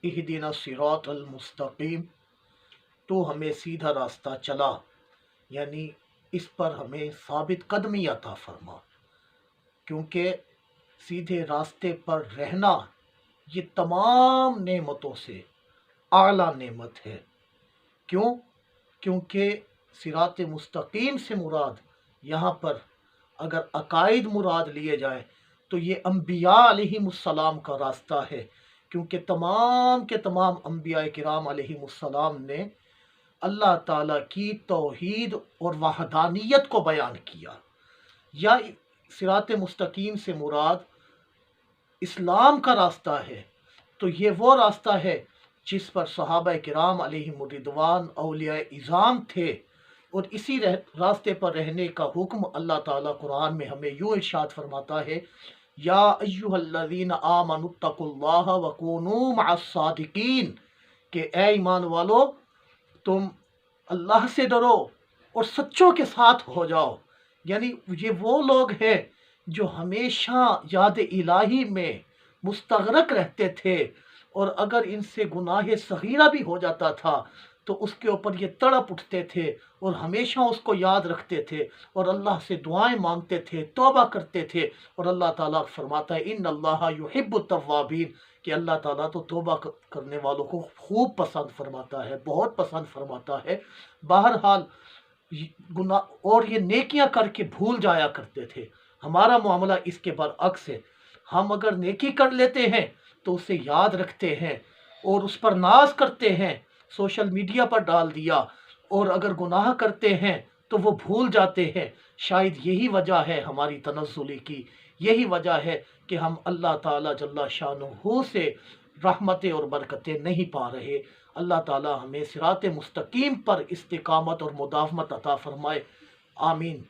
اہدنا الصراط المستقیم، تو ہمیں سیدھا راستہ چلا، یعنی اس پر ہمیں ثابت قدمی عطا فرما، کیونکہ سیدھے راستے پر رہنا یہ تمام نعمتوں سے اعلیٰ نعمت ہے۔ کیوں؟ کیونکہ صراط مستقیم سے مراد یہاں پر اگر عقائد مراد لیے جائیں تو یہ انبیاء علیہم السلام کا راستہ ہے، کیونکہ تمام کے تمام انبیاء کرام علیہم السلام نے اللہ تعالیٰ کی توحید اور وحدانیت کو بیان کیا۔ یا صراط مستقیم سے مراد اسلام کا راستہ ہے، تو یہ وہ راستہ ہے جس پر صحابہ کرام علیہم الرضوان اولیاء اعظام تھے، اور اسی راستے پر رہنے کا حکم اللہ تعالیٰ قرآن میں ہمیں یوں ارشاد فرماتا ہے، یا ایھا الذین آمنوا اتقوا اللہ وکونوا مع الصادقین، کہ اے ایمان والو تم اللہ سے ڈرو اور سچوں کے ساتھ ہو جاؤ۔ یعنی یہ وہ لوگ ہیں جو ہمیشہ یاد الہی میں مستغرق رہتے تھے، اور اگر ان سے گناہ صغیرہ بھی ہو جاتا تھا تو اس کے اوپر یہ تڑپ اٹھتے تھے اور ہمیشہ اس کو یاد رکھتے تھے اور اللہ سے دعائیں مانگتے تھے، توبہ کرتے تھے، اور اللہ تعالیٰ فرماتا ہے ان اللہ یحب التوابین، کہ اللہ تعالیٰ تو توبہ کرنے والوں کو خوب پسند فرماتا ہے، بہت پسند فرماتا ہے۔ بہرحال گناہ اور یہ نیکیاں کر کے بھول جایا کرتے تھے۔ ہمارا معاملہ اس کے برعکس ہے، ہم اگر نیکی کر لیتے ہیں تو اسے یاد رکھتے ہیں اور اس پر ناز کرتے ہیں، سوشل میڈیا پر ڈال دیا، اور اگر گناہ کرتے ہیں تو وہ بھول جاتے ہیں۔ شاید یہی وجہ ہے ہماری تنزلی کی، یہی وجہ ہے کہ ہم اللہ تعالیٰ جل شانہ سے رحمتیں اور برکتیں نہیں پا رہے۔ اللہ تعالیٰ ہمیں صراط مستقیم پر استقامت اور مداومت عطا فرمائے، آمین۔